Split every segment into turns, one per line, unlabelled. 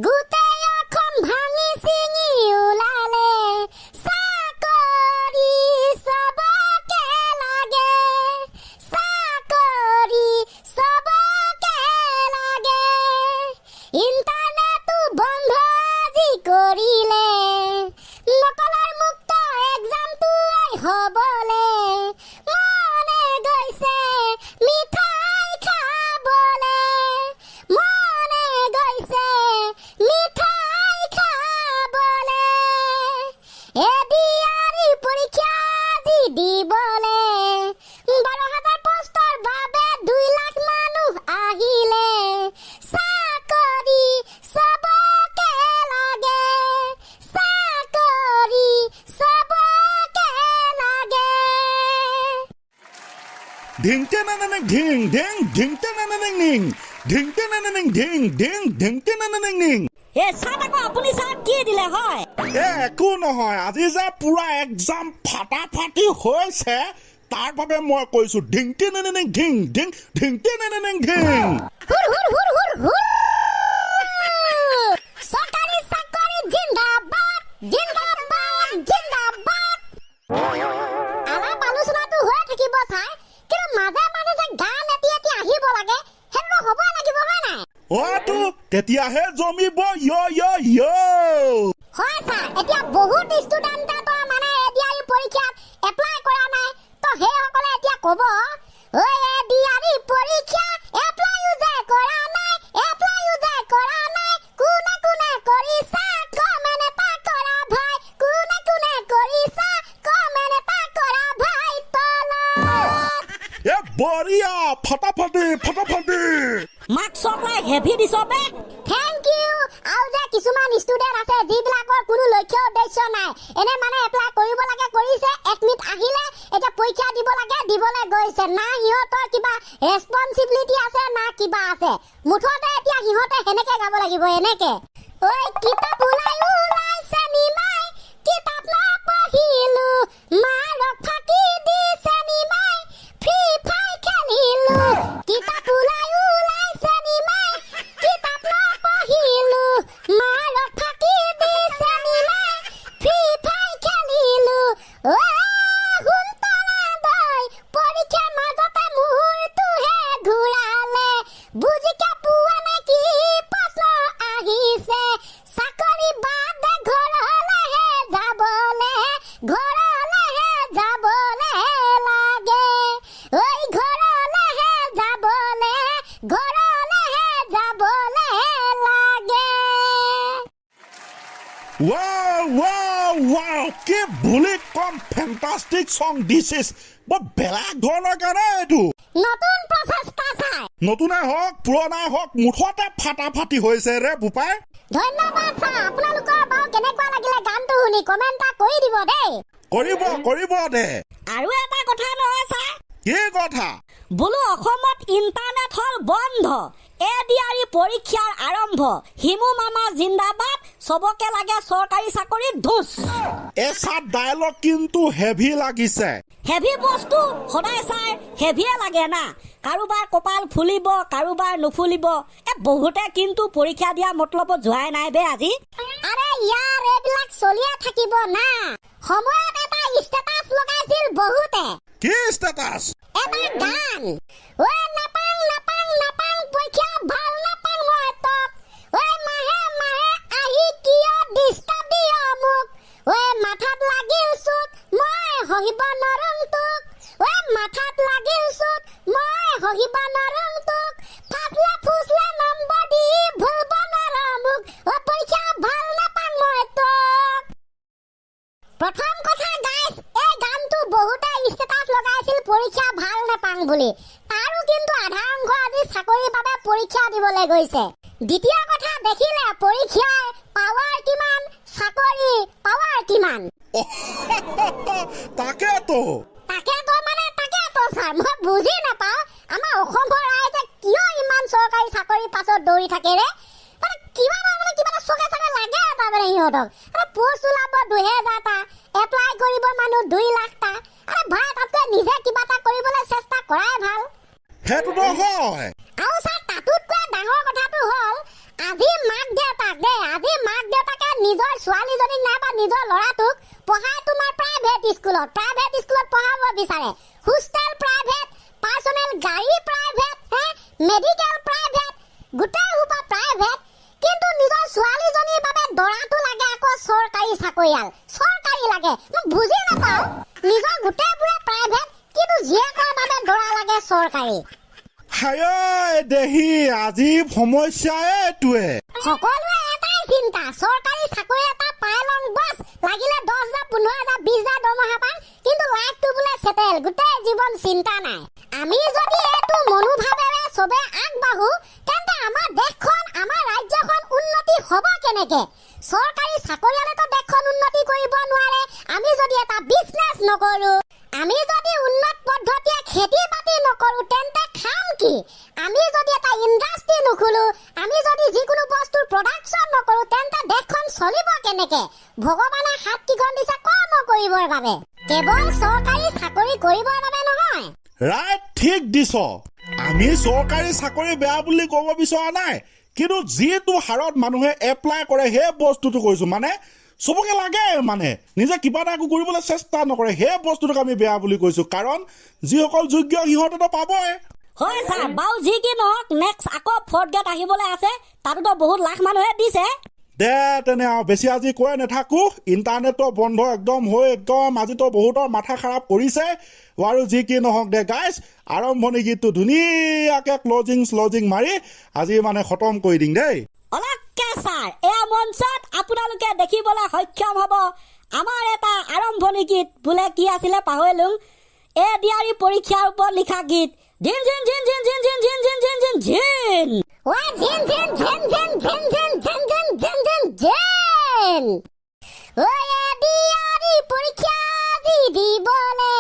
গোটেই অসম ভাঙি চিঙি ওলালে চাকৰি চবকে লাগে চাকৰি চবকে লাগে ইণ্টাৰনেটো বন্ধ যি কৰিলে নকলৰ মুক্ত এক্সামটো হ'বলে মনে গৈছে মিঠাই খাবলে মনে গৈছে মিঠাই খাবলে এডিআৰই পৰীক্ষা যি দিবলে 12,000 পোষ্টৰ বাবে 2 লাখ মানুহ আহিলে চাকৰি চবকে লাগে চাকৰি চবকে লাগে
ঢিং টেনানানিং ঢিং ঢিং ঢিং টেনানানিং নিং ঢিং টেনানানিং ঢিং ঢিং ঢিং টেনানানিং নিং
চাত আকৌ আপুনি চাত কি দিলে হয়
একো নহয় আজি যে পুৰা এক্সাম ফাটাফাটি হৈছে তাৰ বাবে মই কৈছো ঢিং টেনানানিং ঢিং ঢিং ঢিং টেনানানিং ঢিং
হুৰ হুৰ হুৰ হুৰ হুৰ চৰকাৰী চাকৰি জিন্দাবাদ জিন্দাবাদ জিন্দাবাদ অলপ আলোচনাটো হৈ থাকিব চাই কিন্তু মাজে মাজে যে গান এটি এটি আহিব লাগে সেইটো হ'বই লাগিব হয় নাই
অটো তেতিয়াহে জমিব য় য় য়
হয় ছাৰ এতিয়া বহুত ষ্টুডেণ্টে তো মানে এডিআৰই পৰীক্ষাত এপ্লাই কৰা নাই তো সেইসকলে এতিয়া ক'ব ঐ এডিআৰই পৰীক্ষা এপ্লাইও যে কৰা নাই এপ্লাইও যে কৰা নাই কোনে কোনে কৰিছা কমেণ্ট এটা কৰা ভাই কোনে কোনে কৰিছা কমেণ্ট এটা কৰা ভাই তলত
এ বঢ়িয়া ফাটাফাটি ফাটাফাটি
মাক চকলাই হেভি দিছ বে
থেংক ইউ আৰু যে কিছুমান ষ্টুডেণ্ট আছে যিবিলাকৰ কোনো লক্ষ্য উদ্দেশ্য নাই এনে মানে এপ্লাই কৰিব লাগে কৰিছে এডমিট আহিলে এতিয়া পৰীক্ষা দিব লাগে দিবলৈ গৈছে না সিহঁতৰ কিবা ৰেছপন্সিবিলিটি আছে না কিবা আছে মুঠতে এতিয়া সিহঁতে সেনেকে গাব লাগিব এনেকে ঐ কিতাপ ওলাইছে নিমাই কিতাপ নপঢ়িলো মাৰক ফাঁকি দিছে নিমাই ফ্ৰী ফায়াৰ খেলিলো কিতাপ ওলাইছে নিমাই কিতাপ নপঢ়িলো মাৰক ফাঁকি দিছে নিমাই ফ্ৰী ফায়াৰ খেলিলো পৰীক্ষাৰ মাজতে মুহূৰ্তটোহে ঘূৰালে বুজিকে পোৱা নাই কি প্ৰশ্ন আহিছে চাকৰি বাদে ঘৰলেহে যাবলে লাগে ঐ ঘৰলেহে যাবলে লাগে
Wow, wow, wow! কি বুলি কম ফেন্টাস্টিক সং দিছ ইজ বৰ বেলেগ ধৰণৰ গান এইটো
নতুন প্ৰচেষ্টা চাই
নতুনে হওক পুৰণাই হওক মুঠতে ফাটাফাটি হৈছে ৰে বোপাই
ধন্যবাদ ছাৰ আপোনালোকৰ বাৰু কেনেকুৱা লাগিলে গানটো শুনি কমেণ্ট এটা কৰি দিব দেই
কৰিব দে
আৰু এটা কথা নহয় ছাৰ
কি কথা
বোলো অসমত ইণ্টাৰনেট হ'ল বন্ধ এডিআৰই পৰীক্ষাৰ আৰম্ভ হিমু মামা জিন্দাবাদ চবকে লাগে চৰকাৰী চাকৰি ধুচ
এচাত ডায়লগ কিন্তু হেভি লাগিছে
হেভি বস্তু সদায় ছাৰ হেভিয়ে লাগে না কাৰোবাৰ কপাল ফুলিব কাৰোবাৰ নুফুলিব বহুতে কিন্তু পৰীক্ষা দিয়া মতলবত যোৱাই নাই বে আজি
আৰে ইয়াৰ এইবিলাক চলিয়ে থাকিব না সময়ত এটা ষ্টেটাছ লগাইছিল বহুতে
কি ষ্টেটাছ
এটা গান ঐ নাপাং নাপাং নাপাং পৰীক্ষা ভাল নাপাং মই তোক ঐ মাহে মাহে আহি কিয় ডিষ্টাৰ্ব দিয় মোক ঐ মাথাত লাগিল চুট মই সহিব নৰং তোক ঐ মাথাত লাগিল চুট মই সহিব নৰং তোক ফাছলে ফুছলে নম্বৰ দি ভুলব নোৱাৰ মোক ঐ পৰীক্ষা ভাল নাপাং মই তোক প্ৰথম কথা গাইছ এই গানটো বহুতে ষ্টেটাছ লগাইছিল পৰীক্ষা ভাল নাপাং বুলি তাৰো কিন্তু আধা অংশ আজি চাকৰিৰ বাবে পৰীক্ষা দিবলৈ গৈছে দ্বিতীয় কথা দেখিলে পৰীক্ষাৰ পাৱাৰ কিমান চাকৰি পাৱাৰ কিমান
তাকেতো
ছাৰ মই বুজি নাপাওঁ আমাৰ অসমৰ ৰাইজে কিয় ইমান চৰকাৰী চাকৰিৰ পাছত দৌৰি থাকে ৰে কিবা এটা চকে লাগে তাৰমানে সিহঁতক পোষ্ট ওলাব 2000টা এপ্লাই কৰিব মানুহ 2 লাখটা আৰে ভাই তাতকৈ নিজে কিবা এটা কৰিবলৈ চেষ্টা কৰাই ভাল
সেইটো নহয়
আৰু ছাৰ তাতোতকৈ ডাঙৰ কথাটো হ'ল আজি মাক দেউতাক দে আজি মাক দেউতাকে নিজৰ ছোৱালীজনীক নাইবা নিজৰ ল'ৰাটোক পঢ়াই তোমাৰ প্ৰাইভেট স্কুলত পঢ়াব বিচাৰে হোষ্টেল প্ৰাইভেট পাৰ্চনেল গাড়ী প্ৰাইভেট মেডিকেল প্ৰাইভেট গোটেই সোপা প্ৰাইভেট কিন্তু নিজৰ ছোৱালীজনীৰ বাবে দৰাটো লাগে আকৌ চৰকাৰী চাকৰিয়াল চৰকাৰী লাগে মই বুজি নাপাওঁ নিজৰ গোটেইবোৰে প্ৰাইভেট কিন্তু জীয়েকৰ বাবে দৰা লাগে চৰকাৰী
হায় দেহি আজি সমস্যা এইটোৱে
সকলোৱে এটাই চিন্তা চৰকাৰী চাকৰি এটা পাই লওঁ বছ লাগিলে 10,000 15,000 20,000 দৰমহা পাম কিন্তু লাইফটো বোলে সেটেল গোটেই জীৱন চিন্তা নাই আমি যদি এইটো মনোভাৱেৰে চবে আগবাঢ়ো তেন্তে আমাৰ দেশখন আমাৰ ৰাজ্যখন উন্নতি হ'ব কেনেকে চৰকাৰী চাকৰিয়ালেতো দেশখন উন্নতি কৰিব নোৱাৰে আমি যদি এটা বিজনেছ নকৰো আমি যদি উন্নত পদ্ধতিৰে খেতি বাতি নকৰো তেন্তে খাম কি আমি যদি এটা ইণ্ডাষ্ট্ৰি নুখুলো আমি যদি যিকোনো বস্তুৰ প্ৰডাকশ্যন নকৰো তেন্তে দেশখন চলিব কেনেকে ভগৱানে হাত কিখন দিছে কৰ্ম কৰিবৰ বাবে কেৱল চৰকাৰী চাকৰি কৰিবৰ বাবে নহয়
ৰাইট ঠিক দিছ আমি চৰকাৰী চাকৰি বেয়া বুলি ক'ব বিচৰা নাই কিন্তু যিটো হাৰত মানুহে এপ্লাই কৰে সেই বস্তুটো কৈছো মানে সবকে লাগে মানে নিজে কিবা এটা কৰিবলৈ চেষ্টা নকৰে সেই বস্তুটোক আমি বেয়া বুলি কৈছো কাৰণ যিসকল যোগ্য সিহঁতেতো পাবই
হয় ছাৰ বাৰু যি কি নহওক নেক্সট আকৌ 4th গ্ৰেড আহিবলৈ আছে তাতো বহুত লাখ মানুহে দিছে
দে তেনে আৰু বেছি আজি কৈ নাথাকো ইণ্টাৰনেটটো বন্ধ একদম হৈ একদম আজিতো বহুতৰ মাথা খাৰাপ কৰিছে আৰু যি কি নহওক দে গাইজ আৰম্ভণি গীতটো ধুনীয়াকে ক্লজিং মাৰি আজি মানে খতম কৰি দিম দেই
অলকে ছাৰ এয়া মঞ্চত আপোনালোকে দেখিবলৈ সক্ষম হ'ব আমাৰ এটা আৰম্ভণি গীত বোলে কি আছিলে পাহৰিলোঁ এডিআৰই পৰীক্ষাৰ ওপৰত লিখা গীত জিন জিন জিন জিন জিন জিন জিন জিন জিন জিন জিন
ওয়া জিন জিন জিন জিন জিন জিন জিন জিন জিন জিন জিন ওয়া দিয়ারি পরীক্ষা দি দিবলে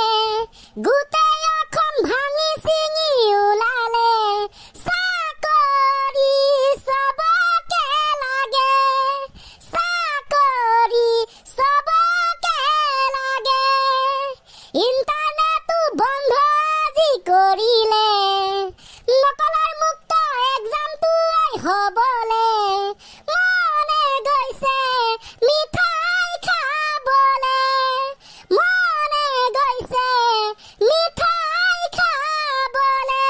গোটেই অসম ভাঙি চিঙি ওলালে চাকৰি সবকে লাগে চাকৰি সবকে লাগে ইণ্টাৰনেটটো বন্ধ যি কৰিলে নকলৰ মুক্ত এক্সামটো হ'বলে মনে গৈছে মিঠাই খাবলে মনে গৈছে মিঠাই খাবলে